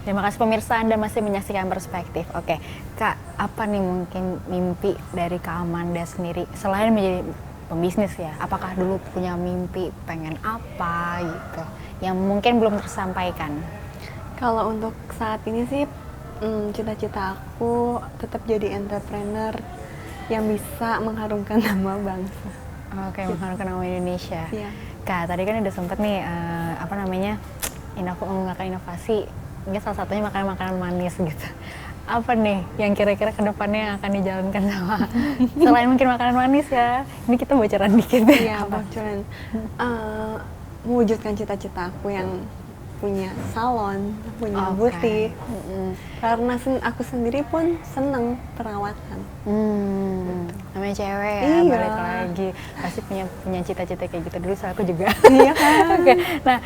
Terima kasih pemirsa, Anda masih menyaksikan Perspektif. Oke, Kak, apa nih mungkin mimpi dari Kak Amanda sendiri selain menjadi pembisnis ya? Apakah dulu punya mimpi pengen apa gitu yang mungkin belum tersampaikan? Kalau untuk saat ini sih, cita-cita aku tetap jadi entrepreneur yang bisa mengharumkan nama bangsa. Oke, mengharumkan nama Indonesia. Iya. Kak, tadi kan udah sempet nih menggunakan inovasi. Mungkin salah satunya makanan-makanan manis gitu. Apa nih yang kira-kira kedepannya akan dijalankan sama selain mungkin makanan manis ya? Ini kita bocoran dikit deh. Iya, bocoran. Mewujudkan cita-cita aku yang punya salon, punya butik. Karena aku sendiri pun seneng perawatan. Namanya cewek ya, Iya. balik lagi pasti punya cita-cita kayak gitu dulu. Aku juga. Iya kan. Oke, nah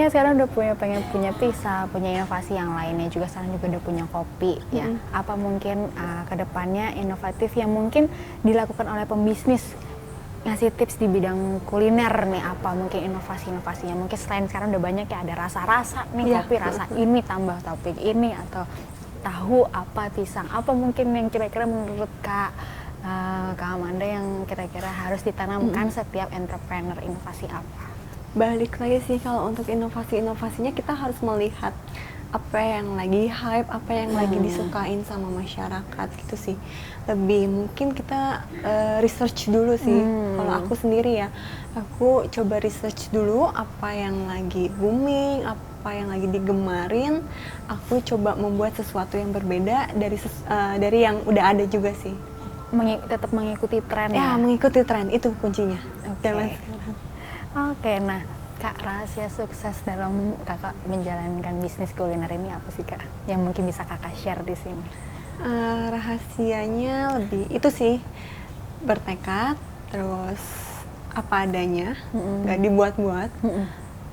sekarang udah pengen punya pisah, punya inovasi yang lainnya juga. Sekarang juga udah punya kopi ya. Apa mungkin kedepannya inovatif yang mungkin dilakukan oleh pembisnis, ngasih tips di bidang kuliner nih, apa mungkin inovasi-inovasinya? Mungkin selain sekarang udah banyak ya, ada rasa-rasa nih, kopi rasa ini tambah topping ini, atau tahu apa pisang, apa mungkin yang kira-kira menurut Kak Amanda yang kira-kira harus ditanamkan setiap entrepreneur, inovasi apa? Balik lagi sih, kalau untuk inovasi-inovasinya kita harus melihat apa yang lagi hype, apa yang lagi disukain sama masyarakat gitu sih. Lebih mungkin kita research dulu sih. Kalau aku sendiri ya, aku coba research dulu apa yang lagi booming, apa yang lagi digemarin. Aku coba membuat sesuatu yang berbeda dari yang udah ada juga sih. Tetap mengikuti tren ya? Ya, mengikuti tren itu kuncinya. Oke. Oke, nah Kak, rahasia sukses dalam Kakak menjalankan bisnis kuliner ini apa sih Kak? Yang mungkin bisa Kakak share di sini? Rahasianya lebih itu sih, bertekad, terus apa adanya, nggak dibuat-buat,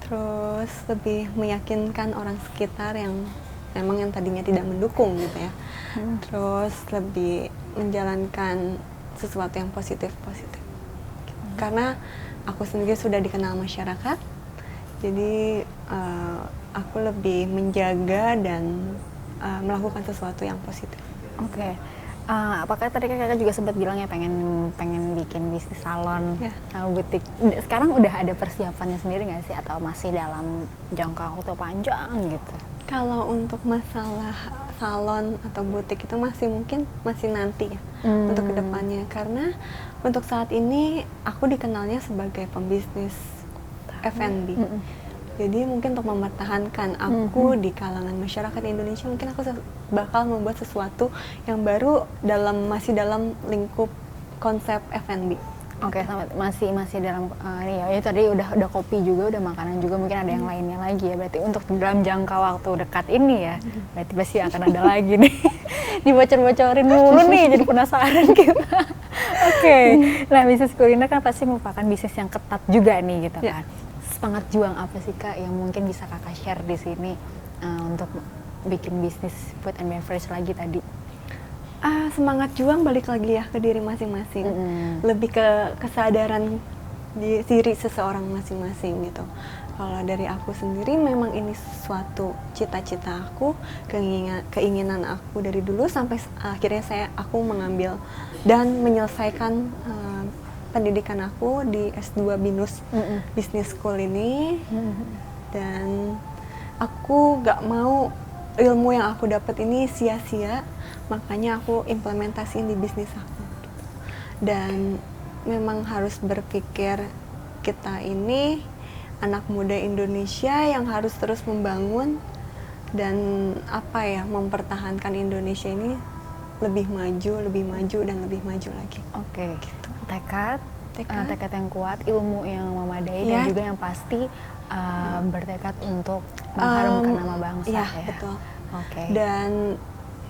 terus lebih meyakinkan orang sekitar yang memang yang tadinya tidak mendukung gitu ya, terus lebih menjalankan sesuatu yang positif-positif. Karena aku sendiri sudah dikenal masyarakat, jadi aku lebih menjaga dan melakukan sesuatu yang positif. Oke. Apakah tadi Kakak juga sempat bilang ya pengen bikin bisnis salon, butik. Sekarang udah ada persiapannya sendiri nggak sih, atau masih dalam jangka waktu panjang gitu? Kalau untuk masalah salon atau butik itu masih nanti ya, untuk kedepannya. Karena untuk saat ini aku dikenalnya sebagai pembisnis F&B. Jadi mungkin untuk mempertahankan aku di kalangan masyarakat Indonesia, mungkin aku bakal membuat sesuatu yang baru masih dalam lingkup konsep F&B. Oke, masih dalam ya tadi udah kopi juga, udah makanan juga, mungkin ada yang lainnya lagi ya. Berarti untuk dalam jangka waktu dekat ini ya, berarti pasti akan ada lagi nih. Dibocor-bocorin dulu nih, jadi penasaran kita. Oke. Nah, bisnis kuliner kan pasti merupakan bisnis yang ketat juga nih gitu kan. Semangat juang apa sih Kak yang mungkin bisa Kakak share di sini untuk bikin bisnis food and beverage lagi tadi? Semangat juang balik lagi ya ke diri masing-masing, lebih ke kesadaran diri seseorang masing-masing gitu. Kalau dari aku sendiri memang ini suatu cita-cita aku, keinginan aku dari dulu sampai akhirnya aku mengambil dan menyelesaikan pendidikan aku di S2 BINUS Business School ini, dan aku gak mau ilmu yang aku dapat ini sia-sia, makanya aku implementasiin di bisnis aku gitu. Dan memang harus berpikir kita ini anak muda Indonesia yang harus terus membangun dan mempertahankan Indonesia ini lebih maju dan lebih maju lagi. Oke, gitu. Tekad yang kuat, ilmu yang memadai, dan juga yang pasti bertekad untuk mengharumkan nama bangsa ya. Betul. Oke. Dan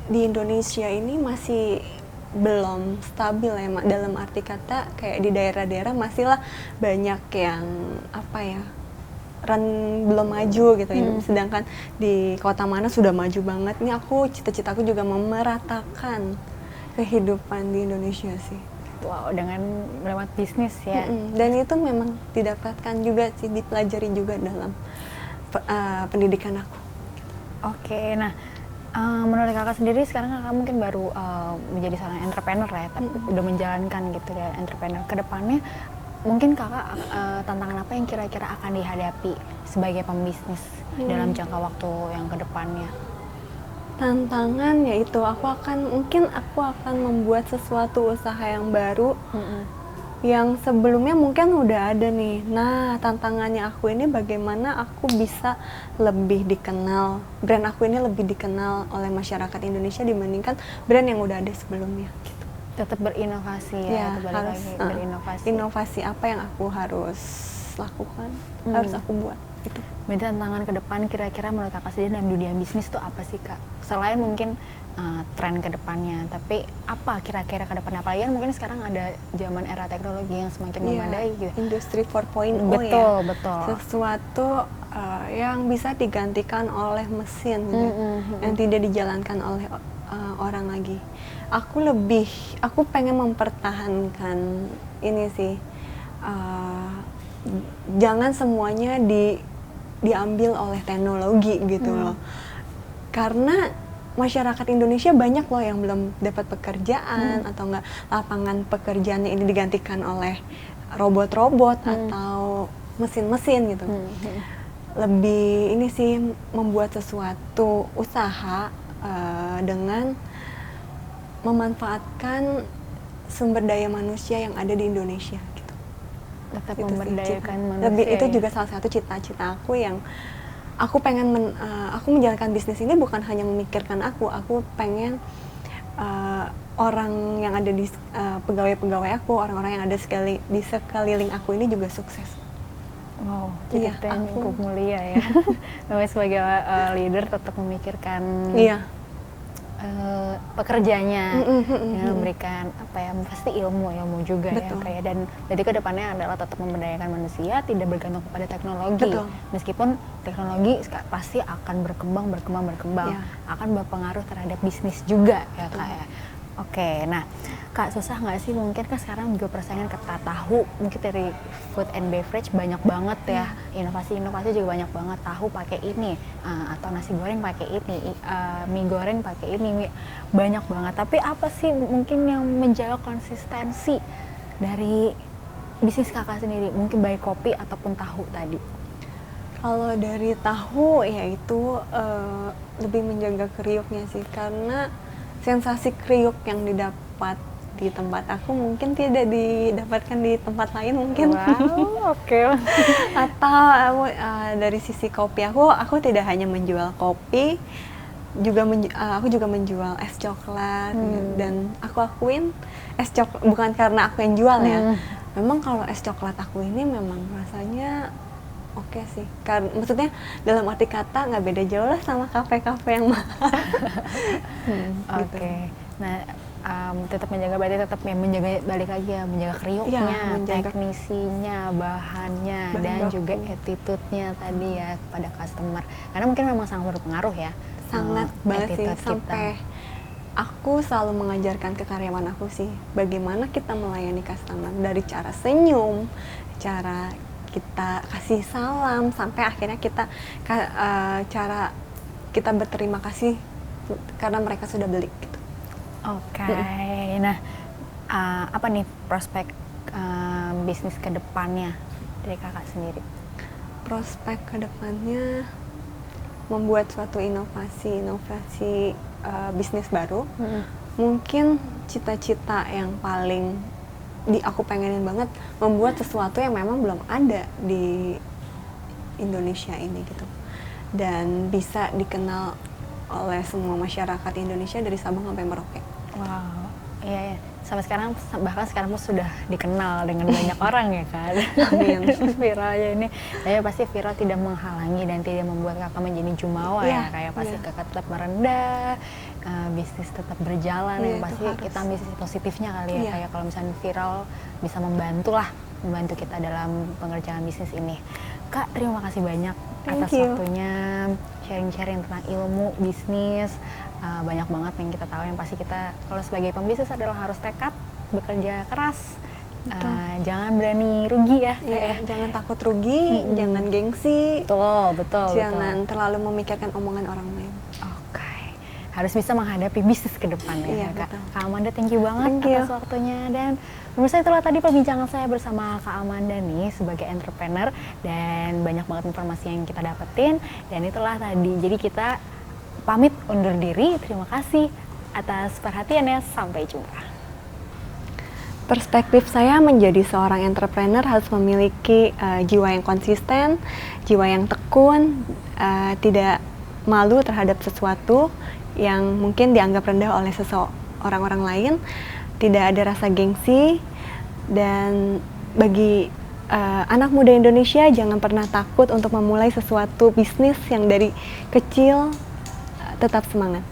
di Indonesia ini masih belum stabil ya, dalam arti kata kayak di daerah-daerah masih lah banyak yang belum maju gitu. Sedangkan di kota mana sudah maju banget. Ini cita-citaku juga memeratakan kehidupan di Indonesia sih. Wow, dengan lewat bisnis ya. Dan itu memang didapatkan juga sih, dipelajari juga dalam pendidikan aku. Oke, nah menurut kakak sendiri sekarang kakak mungkin baru menjadi seorang entrepreneur ya, tapi udah menjalankan gitu ya entrepreneur. Kedepannya mungkin kakak tantangan apa yang kira-kira akan dihadapi sebagai pembisnis dalam jangka waktu yang kedepannya? Tantangan yaitu aku akan membuat sesuatu usaha yang baru yang sebelumnya mungkin udah ada nih. Nah, tantangannya aku ini bagaimana aku bisa lebih dikenal, brand aku ini lebih dikenal oleh masyarakat Indonesia dibandingkan brand yang udah ada sebelumnya gitu. Tetap berinovasi Ya, tetap balik harus lagi berinovasi. inovasi apa yang aku harus lakukan, harus aku buat gitu. Berarti tantangan ke depan kira-kira menurut kakak sendiri dalam dunia bisnis tuh apa sih kak? Selain mungkin tren ke depannya, tapi apa kira-kira ke depannya? Apalagi kan mungkin sekarang ada zaman era teknologi yang semakin memadai gitu. Industri 4.0 Betul, ya. betul. Sesuatu yang bisa digantikan oleh mesin gitu, yang tidak dijalankan oleh orang lagi. Aku pengen mempertahankan ini sih. Jangan semuanya diambil oleh teknologi gitu loh. Karena masyarakat Indonesia banyak loh yang belum dapat pekerjaan atau enggak lapangan pekerjaannya ini digantikan oleh robot-robot atau mesin-mesin gitu. Lebih ini sih membuat sesuatu usaha dengan memanfaatkan sumber daya manusia yang ada di Indonesia gitu. Tetap Itu memberdayakan sih, manusia. lebih itu ya? juga salah satu cita-cita aku yang aku pengen aku menjalankan bisnis ini bukan hanya memikirkan aku pengen orang yang ada di pegawai-pegawai aku, orang-orang yang ada di sekeliling aku ini juga sukses. Wow, Iya, cita-cita yang cukup mulia ya. Namanya sebagai leader tetap memikirkan pekerjanya, yang memberikan apa ya, pasti ilmu juga. Betul. Ya kayak, dan jadi kedepannya adalah tetap memberdayakan manusia, tidak bergantung kepada teknologi. Betul. Meskipun teknologi pasti akan berkembang, Ya. akan berpengaruh terhadap bisnis juga ya kak ya. Oke, nah kak, susah nggak sih, mungkin kan sekarang juga persaingan ketat, tahu mungkin dari food and beverage banyak banget ya, inovasi-inovasi juga banyak banget, tahu pakai ini atau nasi goreng pakai ini, mie goreng pakai ini, banyak banget. Tapi apa sih mungkin yang menjaga konsistensi dari bisnis kakak sendiri, mungkin baik kopi ataupun tahu tadi? Kalau dari tahu yaitu lebih menjaga kriuknya sih, karena sensasi kriuk yang didapat di tempat aku mungkin tidak didapatkan di tempat lain mungkin. Wow, oke. Atau dari sisi kopi aku tidak hanya menjual kopi, aku juga menjual es coklat. Dan aku akuin es coklat bukan karena aku yang jual ya. Memang kalau es coklat aku ini memang rasanya oke sih, maksudnya dalam arti kata nggak beda jauh lah sama kafe-kafe yang mahal. Oke. Nah, tetap menjaga, berarti tetap menjaga, balik lagi ya, menjaga kriuknya, teknisinya, bahannya, dan juga attitude-nya tadi ya kepada customer. Karena mungkin memang sangat berpengaruh ya. Sangat banget sih, attitude sampai aku selalu mengajarkan ke karyawan aku sih bagaimana kita melayani customer, dari cara senyum, cara kita kasih salam, sampai akhirnya cara kita berterima kasih karena mereka sudah beli gitu. Oke. Nah, apa nih prospek bisnis ke depannya dari kakak sendiri? Prospek ke depannya membuat suatu inovasi bisnis baru. Mungkin cita-cita yang paling aku pengenin banget, membuat sesuatu yang memang belum ada di Indonesia ini gitu, dan bisa dikenal oleh semua masyarakat Indonesia dari Sabang sampai Merauke. Wow, iya. Sampai sekarang, bahkan sekarang pun sudah dikenal dengan banyak orang ya kan. Amin. Viralnya ini, saya pasti viral tidak menghalangi dan tidak membuat kakak menjadi jumawa ya, kayak pasti kakak tetap merendah, bisnis tetap berjalan, yang pasti kita ambil sisi positifnya kali ya, kayak kalau misalnya viral bisa membantu kita dalam pengerjaan bisnis ini. Kak, terima kasih banyak atas waktunya, sharing-sharing tentang ilmu bisnis. Banyak banget yang kita tahu, yang pasti kita kalau sebagai pembisnis adalah harus tekad, bekerja keras, Betul. Jangan berani rugi ya. Iya, jangan takut rugi, jangan gengsi, Betul. jangan terlalu memikirkan omongan orang lain. Oke, harus bisa menghadapi bisnis ke depan ya, Iya, Kak. betul. Kak Amanda, thank you banget Thank you. atas waktunya. Dan pemirsa, itulah tadi perbincangan saya bersama Kak Amanda nih sebagai entrepreneur, dan banyak banget informasi yang kita dapetin. Dan itulah tadi, jadi kita pamit undur diri. Terima kasih atas perhatiannya. Sampai jumpa. Perspektif saya menjadi seorang entrepreneur harus memiliki jiwa yang konsisten, jiwa yang tekun, tidak malu terhadap sesuatu yang mungkin dianggap rendah oleh orang-orang lain, tidak ada rasa gengsi, dan bagi anak muda Indonesia jangan pernah takut untuk memulai sesuatu bisnis yang dari kecil, tetap semangat.